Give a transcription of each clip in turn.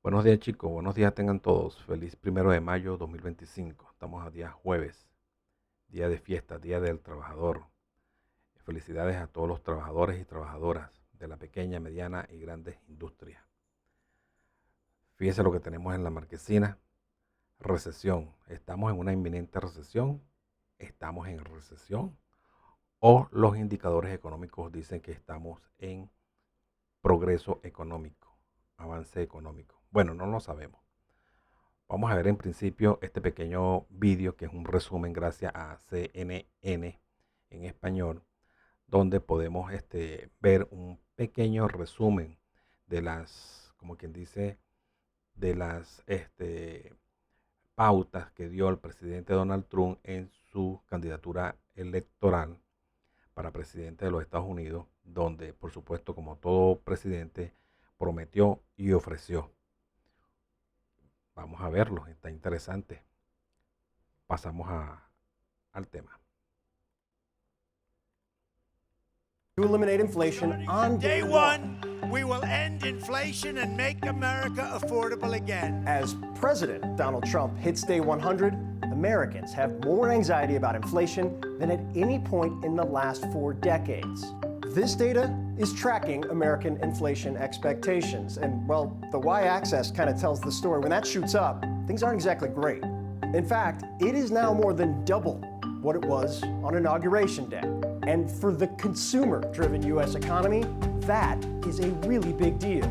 Buenos días chicos, buenos días tengan todos. Feliz 1 de mayo 2025. Estamos a día jueves, día de fiesta, día del trabajador. Felicidades a todos los trabajadores y trabajadoras de la pequeña, mediana y grandes industrias. Fíjense lo que tenemos en la marquesina. Recesión. ¿Estamos en una inminente recesión? ¿Estamos en recesión? ¿O los indicadores económicos dicen que estamos en progreso económico, avance económico? Bueno, no lo sabemos. Vamos a ver en principio este pequeño vídeo que es un resumen gracias a CNN en español, donde podemos ver un pequeño resumen de las, como quien dice, de las pautas que dio el presidente Donald Trump en su candidatura electoral para presidente de los Estados Unidos, donde por supuesto como todo presidente prometió y ofreció. Vamos a verlo, está interesante. Pasamos al tema. To eliminate inflation on day one, we will end inflation and make America affordable again. As President Donald Trump hits day 100, Americans have more anxiety about inflation than at any point in the last 4 decades. This data is tracking American inflation expectations. And, well, the y-axis kind of tells the story. When that shoots up, things aren't exactly great. In fact, it is now more than double what it was on Inauguration Day. And for the consumer-driven U.S. economy, that is a really big deal.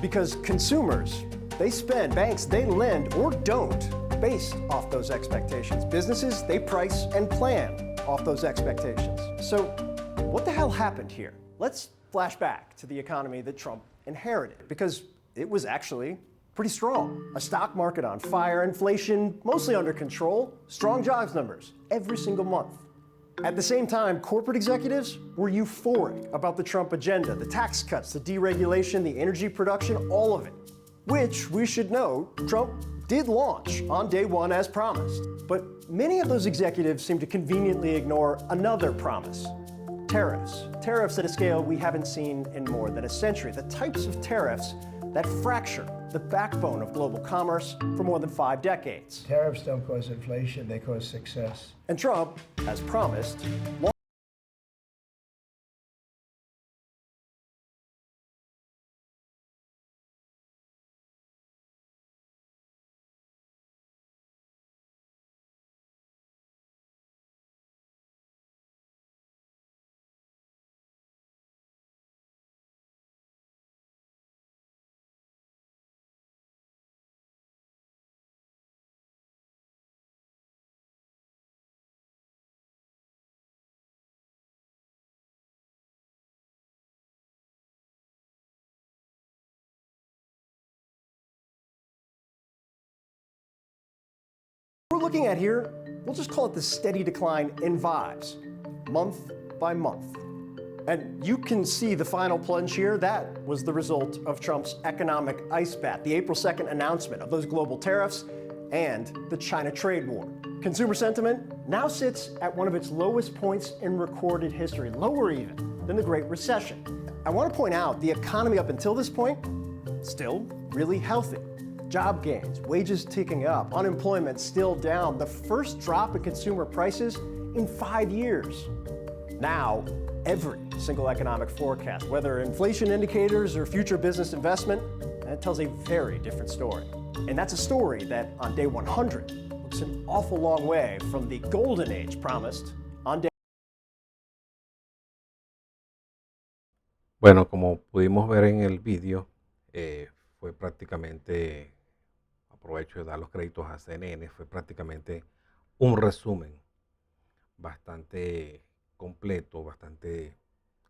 Because consumers, they spend, banks, they lend or don't based off those expectations. Businesses, they price and plan off those expectations. So what the hell happened here? Let's flash back to the economy that Trump inherited, because it was actually pretty strong. A stock market on fire, inflation mostly under control, strong jobs numbers every single month. At the same time, corporate executives were euphoric about the Trump agenda, the tax cuts, the deregulation, the energy production, all of it. Which, we should know, Trump did launch on day one as promised. But many of those executives seem to conveniently ignore another promise: tariffs. Tariffs at a scale we haven't seen in more than a century. The types of tariffs that fracture the backbone of global commerce for more than 5 decades. Tariffs don't cause inflation, they cause success. And Trump, as promised, we're looking at here, we'll just call it the steady decline in vibes, month by month. And you can see the final plunge here. That was the result of Trump's economic ice bath, the April 2nd announcement of those global tariffs and the China trade war. Consumer sentiment now sits at one of its lowest points in recorded history, lower even than the Great Recession. I want to point out the economy up until this point, still really healthy. Job gains, wages ticking up, unemployment still down, the first drop in consumer prices in 5 years. Now, every single economic forecast, whether inflation indicators or future business investment, that tells a very different story. And that's a story that on day 100 looks an awful long way from the golden age promised on day. Bueno, como pudimos ver en el vídeo, fue prácticamente, aprovecho de dar los créditos a CNN, fue prácticamente un resumen bastante completo, bastante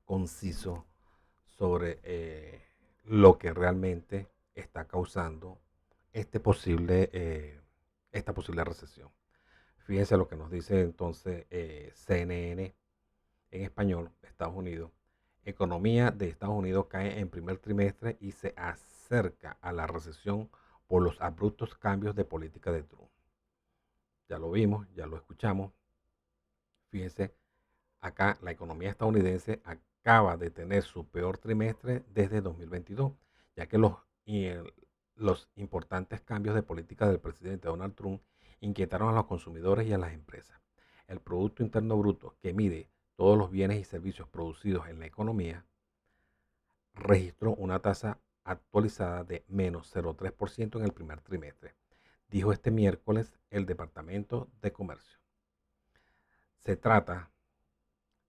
conciso sobre lo que realmente está causando esta posible recesión. Fíjense lo que nos dice entonces CNN en español, Estados Unidos. Economía de Estados Unidos cae en primer trimestre y se acerca a la recesión por los abruptos cambios de política de Trump. Ya lo vimos, ya lo escuchamos. Fíjense, acá la economía estadounidense acaba de tener su peor trimestre desde 2022, ya que los importantes cambios de política del presidente Donald Trump inquietaron a los consumidores y a las empresas. El Producto Interno Bruto, que mide todos los bienes y servicios producidos en la economía, registró una tasa actualizada de menos 0,3% en el primer trimestre, dijo este miércoles el Departamento de Comercio. Se trata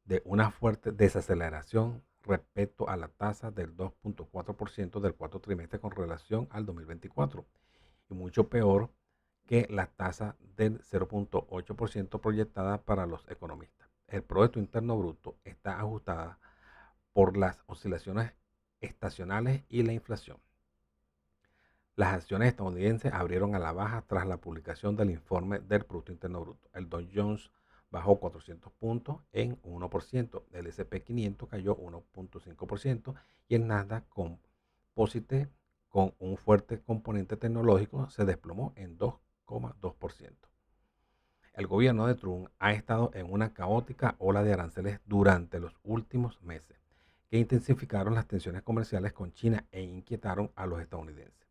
de una fuerte desaceleración respecto a la tasa del 2,4% del cuarto trimestre con relación al 2024 y mucho peor que la tasa del 0,8% proyectada para los economistas. El Producto Interno Bruto está ajustada por las oscilaciones estacionales y la inflación. Las acciones estadounidenses abrieron a la baja tras la publicación del informe del Producto Interno Bruto. El Dow Jones bajó 400 puntos en 1%, el S&P 500 cayó 1,5% y el Nasdaq Composite, con un fuerte componente tecnológico, se desplomó en 2,2%. El gobierno de Trump ha estado en una caótica ola de aranceles durante los últimos meses, que intensificaron las tensiones comerciales con China e inquietaron a los estadounidenses.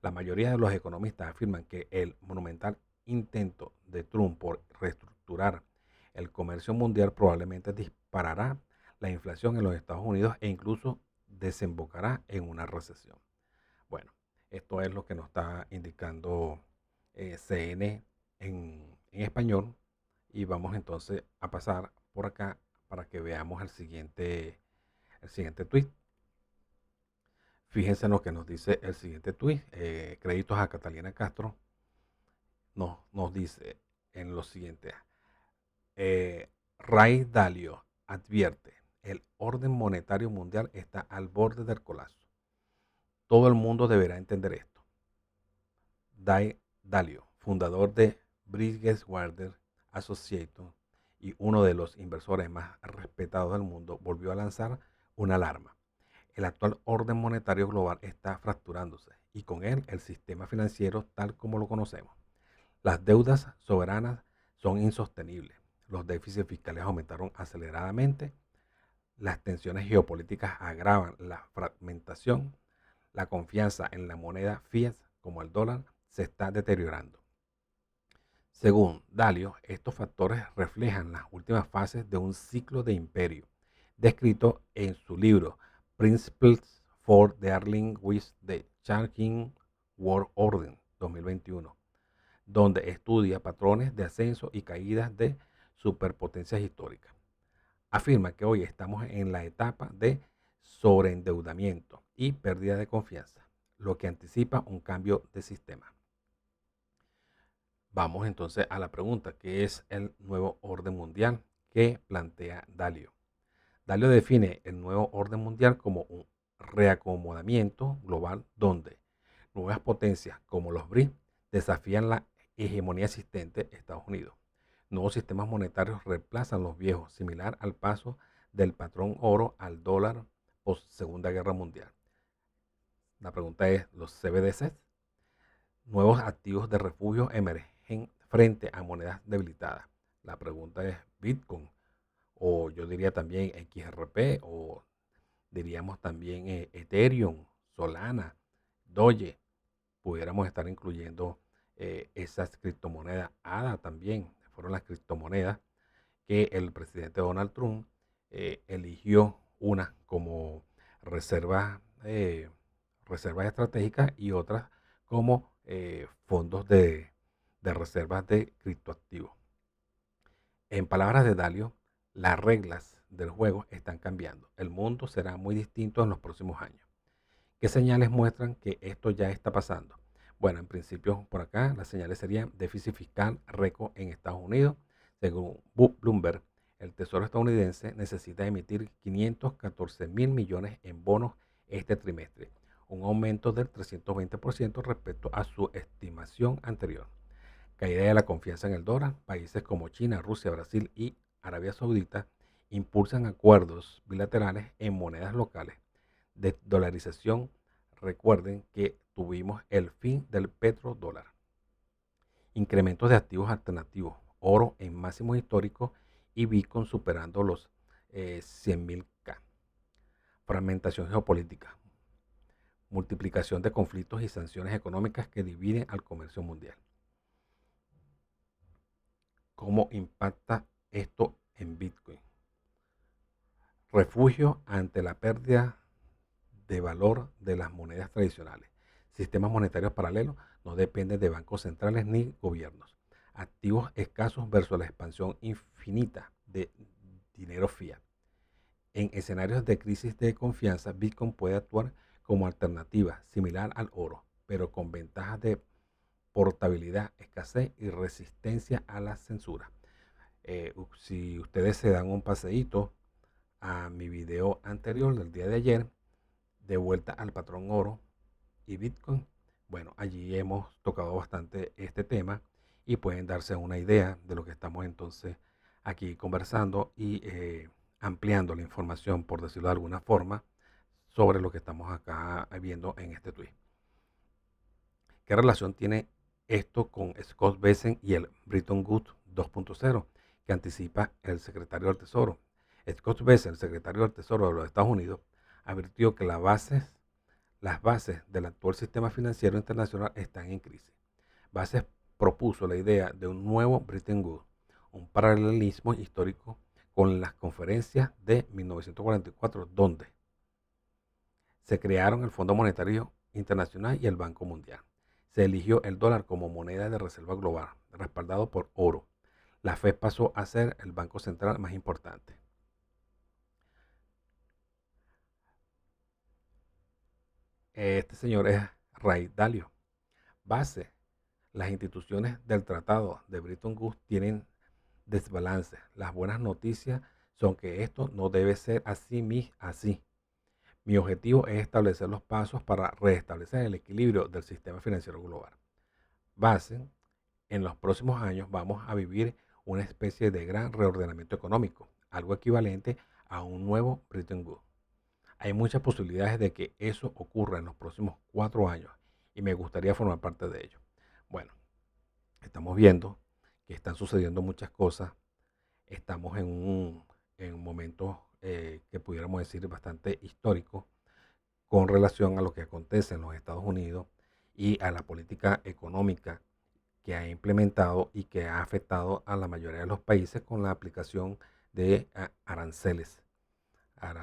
La mayoría de los economistas afirman que el monumental intento de Trump por reestructurar el comercio mundial probablemente disparará la inflación en los Estados Unidos e incluso desembocará en una recesión. Bueno, esto es lo que nos está indicando CN en español, y vamos entonces a pasar por acá para que veamos el siguiente tweet. Fíjense en lo que nos dice el siguiente tweet. Créditos a Catalina Castro nos dice en lo siguiente. Ray Dalio advierte: el orden monetario mundial está al borde del colapso. Todo el mundo deberá entender esto. Dalio, fundador de Bridgewater Associates y uno de los inversores más respetados del mundo, volvió a lanzar una alarma. El actual orden monetario global está fracturándose y con él el sistema financiero tal como lo conocemos. Las deudas soberanas son insostenibles. Los déficits fiscales aumentaron aceleradamente. Las tensiones geopolíticas agravan la fragmentación. La confianza en la moneda fiat, como el dólar, se está deteriorando. Según Dalio, estos factores reflejan las últimas fases de un ciclo de imperio, descrito en su libro Principles for Dealing with the Changing World Order 2021, donde estudia patrones de ascenso y caídas de superpotencias históricas. Afirma que hoy estamos en la etapa de sobreendeudamiento y pérdida de confianza, lo que anticipa un cambio de sistema. Vamos entonces a la pregunta: ¿qué es el nuevo orden mundial que plantea Dalio? Dalio define el nuevo orden mundial como un reacomodamiento global donde nuevas potencias como los BRICS desafían la hegemonía existente de Estados Unidos. Nuevos sistemas monetarios reemplazan los viejos, similar al paso del patrón oro al dólar post Segunda Guerra Mundial. La pregunta es: ¿los CBDCs? Nuevos activos de refugio emergen frente a monedas debilitadas. La pregunta es: Bitcoin, o yo diría también XRP, o diríamos también Ethereum, Solana, Doge. Pudiéramos estar incluyendo esas criptomonedas. ADA también fueron las criptomonedas que el presidente Donald Trump eligió una como reserva estratégicas y otras como fondos de reservas de criptoactivos. En palabras de Dalio, las reglas del juego están cambiando. El mundo será muy distinto en los próximos años. ¿Qué señales muestran que esto ya está pasando? Bueno, en principio por acá las señales serían déficit fiscal récord en Estados Unidos. Según Bloomberg, el Tesoro estadounidense necesita emitir 514 mil millones en bonos este trimestre, un aumento del 320% respecto a su estimación anterior. Caída de la confianza en el dólar. Países como China, Rusia, Brasil y Arabia Saudita impulsan acuerdos bilaterales en monedas locales de dolarización. Recuerden que tuvimos el fin del petrodólar. Incrementos de activos alternativos, oro en máximos históricos y Bitcoin superando los 100.000K. Fragmentación geopolítica. multiplicación de conflictos y sanciones económicas que dividen al comercio mundial. ¿Cómo impacta esto en Bitcoin? Refugio ante la pérdida de valor de las monedas tradicionales. Sistemas monetarios paralelos no dependen de bancos centrales ni gobiernos. Activos escasos versus la expansión infinita de dinero fiat. En escenarios de crisis de confianza, Bitcoin puede actuar como alternativa similar al oro, pero con ventajas de portabilidad, escasez y resistencia a la censura. Si ustedes se dan un paseíto a mi video anterior del día de ayer, de vuelta al patrón oro y Bitcoin, bueno, allí hemos tocado bastante este tema y pueden darse una idea de lo que estamos entonces aquí conversando y ampliando la información, por decirlo de alguna forma, sobre lo que estamos acá viendo en este tweet. ¿Qué relación tiene esto con Scott Bessent y el Bretton Woods 2.0 que anticipa el secretario del Tesoro? Scott Bessent, el secretario del Tesoro de los Estados Unidos, advirtió que las bases del actual sistema financiero internacional están en crisis. Bases propuso la idea de un nuevo Bretton Woods, un paralelismo histórico con las conferencias de 1944, donde se crearon el Fondo Monetario Internacional y el Banco Mundial. Se eligió el dólar como moneda de reserva global, respaldado por oro. La Fed pasó a ser el banco central más importante. Este señor es Ray Dalio. Base. Las instituciones del Tratado de Bretton Woods tienen desbalance. Las buenas noticias son que esto no debe ser así. Mi objetivo es establecer los pasos para restablecer el equilibrio del sistema financiero global. Base. En los próximos años vamos a vivir una especie de gran reordenamiento económico, algo equivalente a un nuevo Bretton Woods. Hay muchas posibilidades de que eso ocurra en los próximos 4 años y me gustaría formar parte de ello. Bueno, estamos viendo que están sucediendo muchas cosas. Estamos en un momento que pudiéramos decir bastante histórico con relación a lo que acontece en los Estados Unidos y a la política económica que ha implementado y que ha afectado a la mayoría de los países con la aplicación de aranceles a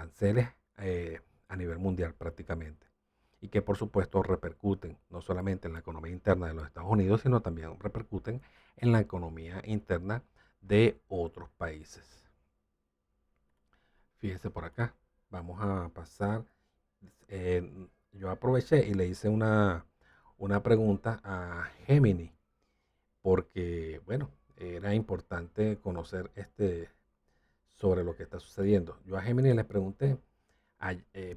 nivel mundial prácticamente, y que por supuesto repercuten no solamente en la economía interna de los Estados Unidos, sino también repercuten en la economía interna de otros países. Fíjese por acá, vamos a pasar, yo aproveché y le hice una pregunta a Gemini, porque bueno, era importante conocer sobre lo que está sucediendo. Yo a Gemini les pregunté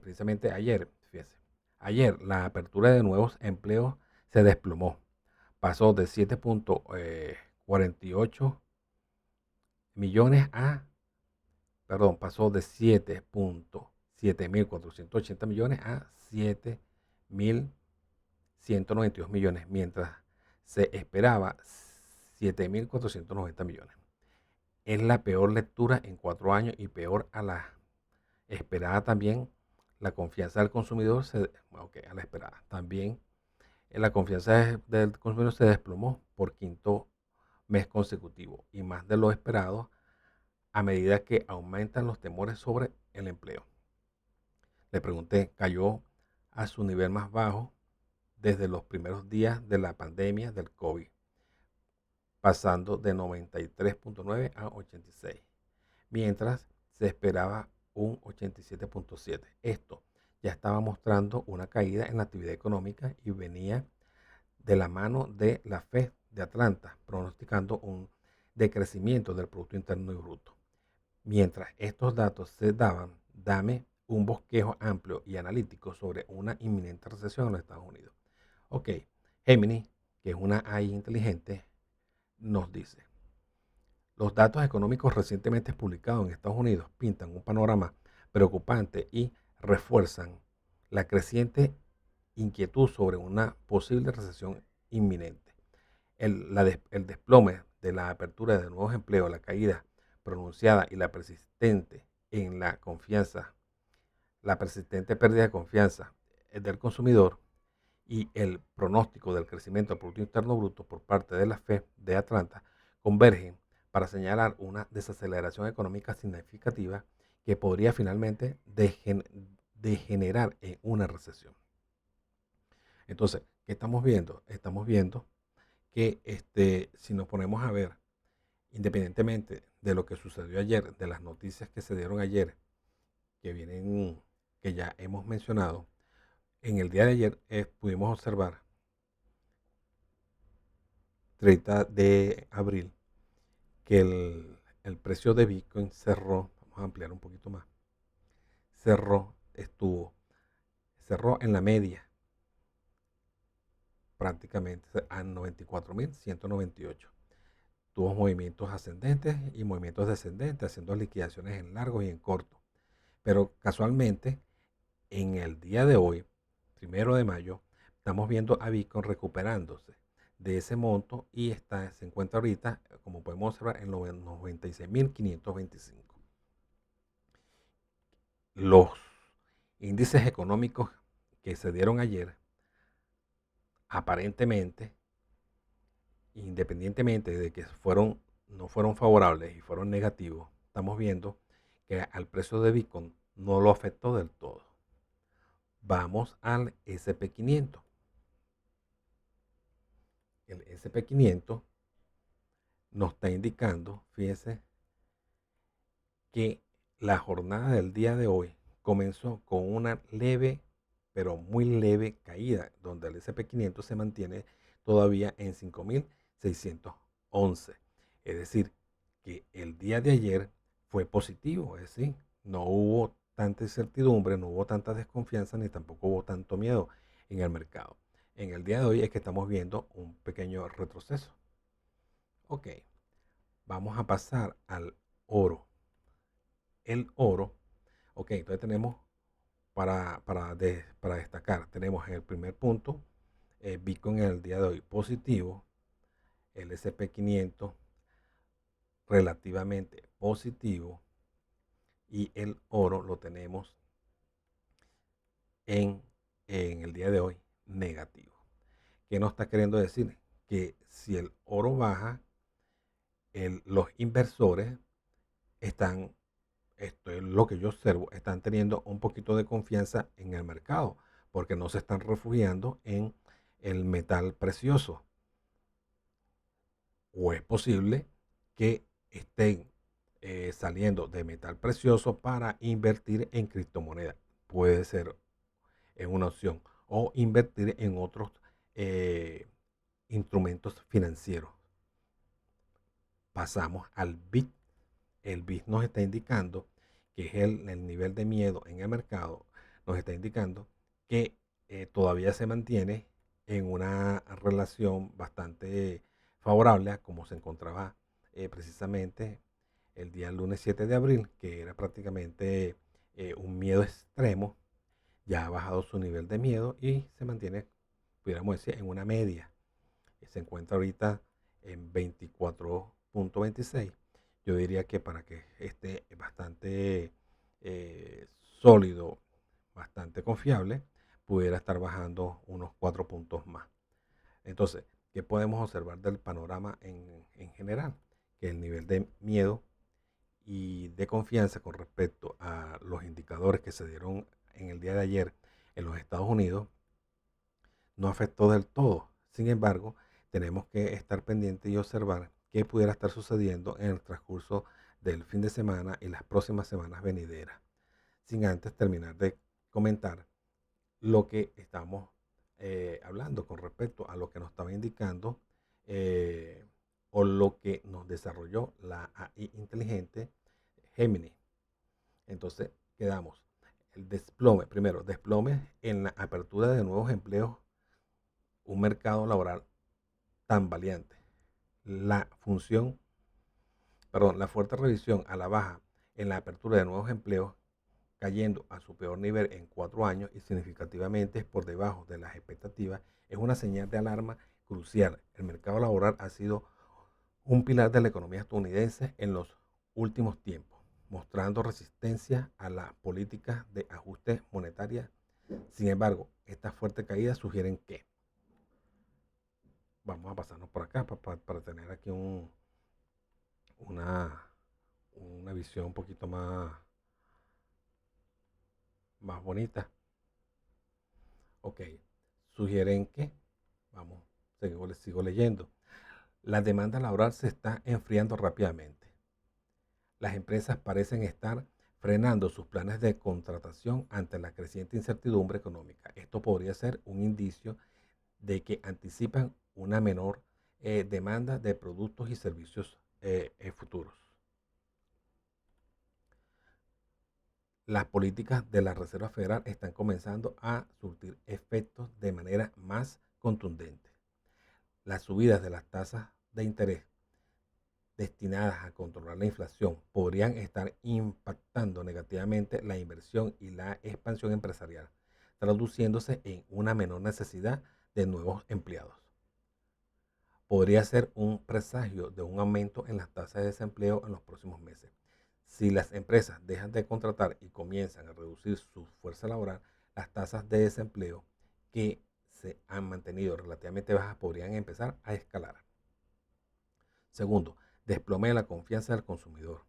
precisamente ayer, fíjese, ayer la apertura de nuevos empleos se desplomó. Pasó de 7.48 millones pasó de 7.480 millones a 7.192 millones, mientras se esperaba 7.490 millones. Es la peor lectura en 4 años y peor a la esperada también. La confianza del consumidor a la esperada. También la confianza del consumidor se desplomó por 5º mes consecutivo y más de lo esperado a medida que aumentan los temores sobre el empleo. Le pregunté, cayó a su nivel más bajo desde los primeros días de la pandemia del COVID, pasando de 93.9 a 86, mientras se esperaba un 87.7. Esto ya estaba mostrando una caída en la actividad económica y venía de la mano de la Fed de Atlanta, pronosticando un decrecimiento del Producto Interno Bruto. Mientras estos datos se daban, dame un bosquejo amplio y analítico sobre una inminente recesión en los Estados Unidos. Ok, Gemini, que es una AI inteligente, nos dice: los datos económicos recientemente publicados en Estados Unidos pintan un panorama preocupante y refuerzan la creciente inquietud sobre una posible recesión inminente. El desplome de la apertura de nuevos empleos, la caída pronunciada y la persistente pérdida de confianza del consumidor y el pronóstico del crecimiento del Producto Interno Bruto por parte de la Fed de Atlanta convergen para señalar una desaceleración económica significativa que podría finalmente degenerar en una recesión. Entonces, ¿qué estamos viendo? Estamos viendo que si nos ponemos a ver, independientemente de lo que sucedió ayer, de las noticias que se dieron ayer, que ya hemos mencionado, en el día de ayer pudimos observar, 30 de abril, que el precio de Bitcoin cerró, vamos a ampliar un poquito más, cerró en la media prácticamente a 94.198. Tuvo movimientos ascendentes y movimientos descendentes, haciendo liquidaciones en largo y en corto. Pero casualmente, en el día de hoy, 1 de mayo, estamos viendo a Bitcoin recuperándose de ese monto y se encuentra ahorita, como podemos observar, en 96.525. Los índices económicos que se dieron ayer, aparentemente, independientemente de que no fueron favorables y fueron negativos, estamos viendo que al precio de Bitcoin no lo afectó del todo. Vamos al SP500. El SP500 nos está indicando, fíjense, que la jornada del día de hoy comenzó con una leve, pero muy leve caída, donde el SP500 se mantiene todavía en 5.611. Es decir, que el día de ayer fue positivo, es decir, no hubo tanta incertidumbre, no hubo tanta desconfianza, ni tampoco hubo tanto miedo en el mercado. En el día de hoy es que estamos viendo un pequeño retroceso. Ok, vamos a pasar al oro. El oro, ok, entonces tenemos para destacar, tenemos en el primer punto Bitcoin en el día de hoy positivo, el SP500 relativamente positivo y el oro lo tenemos en el día de hoy negativo. ¿Qué nos está queriendo decir? Que si el oro baja, los inversores están, esto es lo que yo observo, están teniendo un poquito de confianza en el mercado porque no se están refugiando en el metal precioso. O es posible que estén saliendo de metal precioso para invertir en criptomonedas. Puede ser una opción. O invertir en otros instrumentos financieros. Pasamos al BIT. El BIT nos está indicando que es el nivel de miedo en el mercado. Nos está indicando que todavía se mantiene en una relación bastante favorable a como se encontraba precisamente el día lunes 7 de abril, que era prácticamente un miedo extremo. Ya ha bajado su nivel de miedo y se mantiene, pudiéramos decir, en una media. Se encuentra ahorita en 24.26. Yo diría que para que esté bastante sólido, bastante confiable, pudiera estar bajando unos 4 puntos más. Entonces, ¿qué podemos observar del panorama en general? Que el nivel de miedo y de confianza con respecto a los indicadores que se dieron en el día de ayer en los Estados Unidos no afectó del todo. Sin embargo, tenemos que estar pendientes y observar qué pudiera estar sucediendo en el transcurso del fin de semana y las próximas semanas venideras, sin antes terminar de comentar lo que estamos hablando con respecto a lo que nos estaba indicando o lo que nos desarrolló la AI inteligente Gemini. Entonces quedamos el desplome, primero desplome en la apertura de nuevos empleos, un mercado laboral tan valiente, la fuerte revisión a la baja en la apertura de nuevos empleos, cayendo a su peor nivel en 4 años y significativamente por debajo de las expectativas, es una señal de alarma crucial. El mercado laboral ha sido un pilar de la economía estadounidense en los últimos tiempos, mostrando resistencia a las políticas de ajuste monetaria Sin embargo, estas fuertes caídas sugieren que, vamos a pasarnos por acá para tener aquí una, una visión un poquito más bonita. Ok, sugieren que, vamos, sigo leyendo, la demanda laboral se está enfriando rápidamente. Las empresas parecen estar frenando sus planes de contratación ante la creciente incertidumbre económica. Esto podría ser un indicio de que anticipan una menor demanda de productos y servicios futuros. Las políticas de la Reserva Federal están comenzando a surtir efectos de manera más contundente. Las subidas de las tasas de interés destinadas a controlar la inflación podrían estar impactando negativamente la inversión y la expansión empresarial, traduciéndose en una menor necesidad de nuevos empleados. Podría ser un presagio de un aumento en las tasas de desempleo en los próximos meses. Si las empresas dejan de contratar y comienzan a reducir su fuerza laboral, las tasas de desempleo que se han mantenido relativamente bajas podrían empezar a escalar. Segundo, desplome de la confianza del consumidor.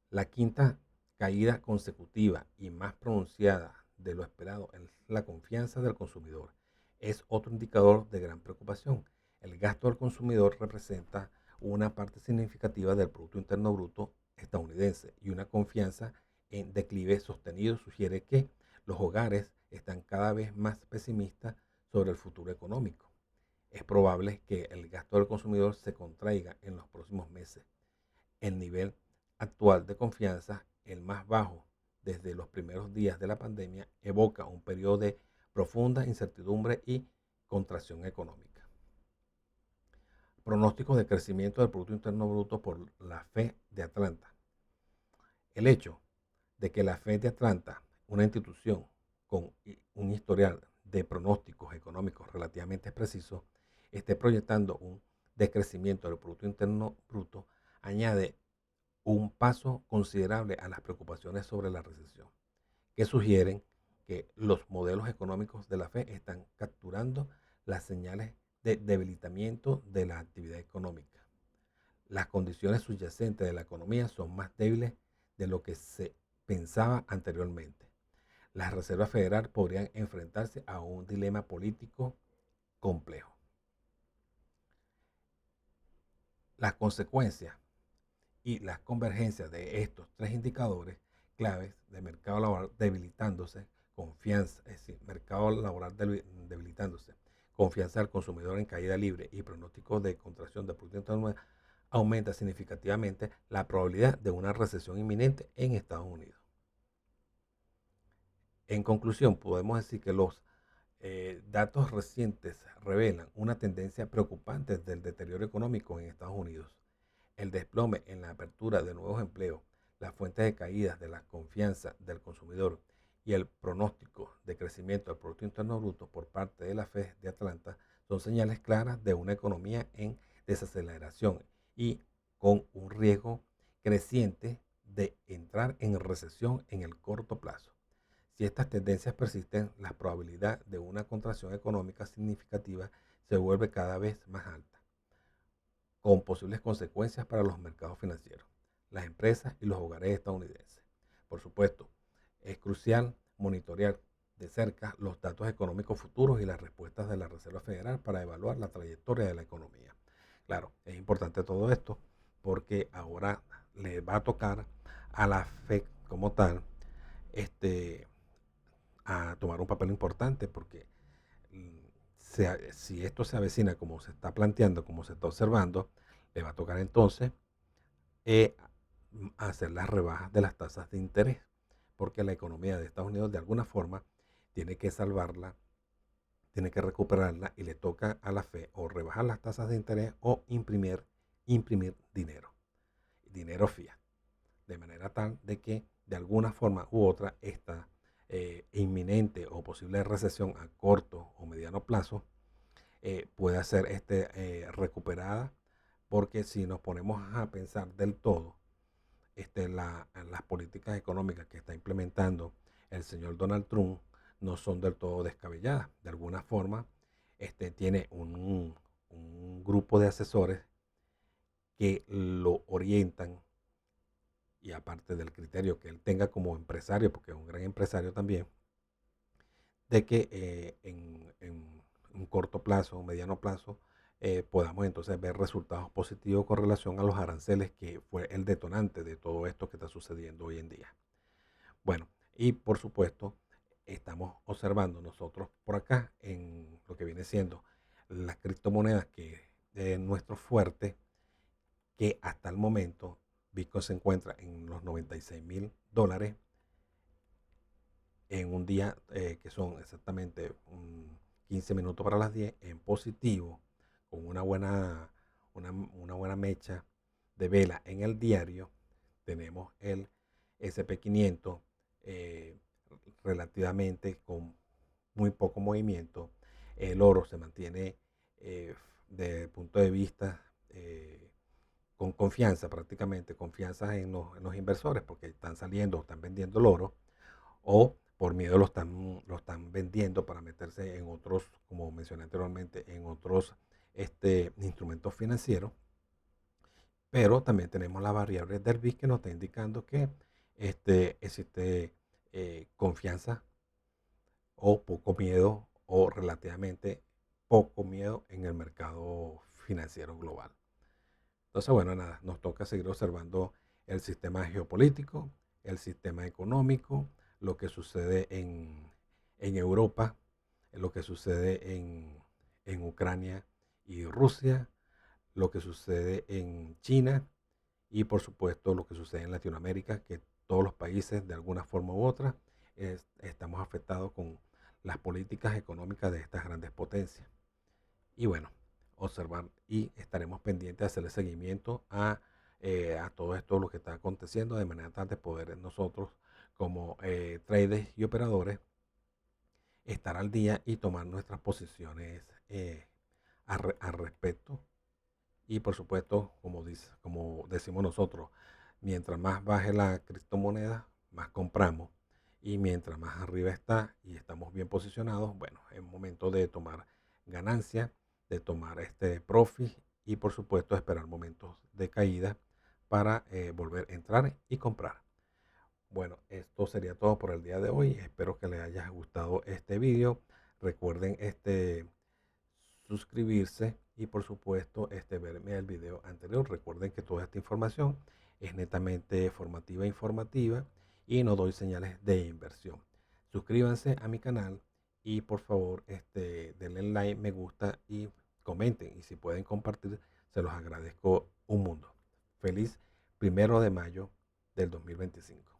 La quinta caída consecutiva y más pronunciada de lo esperado es la confianza del consumidor. Es otro indicador de gran preocupación. El gasto del consumidor representa una parte significativa del Producto Interno Bruto estadounidense y una confianza en declive sostenido sugiere que los hogares están cada vez más pesimistas sobre el futuro económico. Es probable que el gasto del consumidor se contraiga en los próximos meses. El nivel actual de confianza, el más bajo desde los primeros días de la pandemia, evoca un periodo de profunda incertidumbre y contracción económica. Pronósticos de crecimiento del Producto Interno Bruto por la Fed de Atlanta. El hecho de que la Fed de Atlanta, una institución con un historial de pronósticos económicos relativamente preciso, esté proyectando un decrecimiento del Producto Interno Bruto, añade un paso considerable a las preocupaciones sobre la recesión, que sugieren que los modelos económicos de la Fed están capturando las señales de debilitamiento de la actividad económica. Las condiciones subyacentes de la economía son más débiles de lo que se pensaba anteriormente. Las reservas federales podrían enfrentarse a un dilema político complejo. Las consecuencias y las convergencias de estos tres indicadores claves de mercado laboral debilitándose, confianza, es decir, mercado laboral debilitándose, confianza del consumidor en caída libre y pronóstico de contracción del Producto Interno aumenta significativamente la probabilidad de una recesión inminente en Estados Unidos. En conclusión, podemos decir que los datos recientes revelan una tendencia preocupante del deterioro económico en Estados Unidos. El desplome en la apertura de nuevos empleos, las fuentes de caídas de la confianza del consumidor y el pronóstico de crecimiento del Producto Interno Bruto por parte de la Fed de Atlanta son señales claras de una economía en desaceleración y con un riesgo creciente de entrar en recesión en el corto plazo. Si estas tendencias persisten, la probabilidad de una contracción económica significativa se vuelve cada vez más alta, con posibles consecuencias para los mercados financieros, las empresas y los hogares estadounidenses. Por supuesto, es crucial monitorear de cerca los datos económicos futuros y las respuestas de la Reserva Federal para evaluar la trayectoria de la economía. Claro, es importante todo esto porque ahora le va a tocar a la Fed como tal a tomar un papel importante porque si esto se avecina como se está planteando, como se está observando, le va a tocar entonces hacer las rebajas de las tasas de interés, porque la economía de Estados Unidos de alguna forma tiene que salvarla, tiene que recuperarla y le toca a la Fed o rebajar las tasas de interés o imprimir dinero fiat, de manera tal de que de alguna forma u otra esta inminente o posible recesión a corto o mediano plazo pueda ser recuperada, porque si nos ponemos a pensar del todo las políticas económicas que está implementando el señor Donald Trump no son del todo descabelladas. De alguna forma, tiene un grupo de asesores que lo orientan, y aparte del criterio que él tenga como empresario, porque es un gran empresario también, de que en un corto plazo o mediano plazo podamos entonces ver resultados positivos con relación a los aranceles, que fue el detonante de todo esto que está sucediendo hoy en día. Bueno, y por supuesto, estamos observando nosotros por acá en lo que viene siendo las criptomonedas, que es nuestro fuerte, que hasta el momento Bitcoin se encuentra en los $96,000 en un día que son exactamente 15 minutos para las 10 en positivo, con una buena mecha de vela en el diario. Tenemos el SP500 eh, relativamente con muy poco movimiento. El oro se mantiene desde el punto de vista con confianza, prácticamente confianza en los inversores, porque están saliendo, están vendiendo el oro, o por miedo lo están vendiendo para meterse en otros, como mencioné anteriormente, en otros instrumentos financieros. Pero también tenemos la variable del BIS, que nos está indicando que existe confianza o poco miedo, o relativamente poco miedo en el mercado financiero global. Entonces, bueno, nada, nos toca seguir observando el sistema geopolítico, el sistema económico, lo que sucede en Europa, lo que sucede en Ucrania y Rusia, lo que sucede en China, y por supuesto lo que sucede en Latinoamérica, que todos los países de alguna forma u otra estamos afectados con las políticas económicas de estas grandes potencias. Y bueno, observar, y estaremos pendientes de hacerle seguimiento a todo esto, lo que está aconteciendo, de manera tal de poder nosotros como traders y operadores estar al día y tomar nuestras posiciones al respecto. Y por supuesto, como decimos nosotros, mientras más baje la criptomoneda, más compramos. Y mientras más arriba está y estamos bien posicionados, bueno, es momento de tomar ganancia, de tomar este profit, y por supuesto esperar momentos de caída para volver a entrar y comprar. Bueno, esto sería todo por el día de hoy. Espero que les haya gustado este video. Recuerden suscribirse y por supuesto verme el video anterior. Recuerden que toda esta información es netamente formativa e informativa, y no doy señales de inversión. Suscríbanse a mi canal y por favor denle like, me gusta y comenten, y si pueden compartir se los agradezco un mundo. Feliz 1 de mayo del 2025.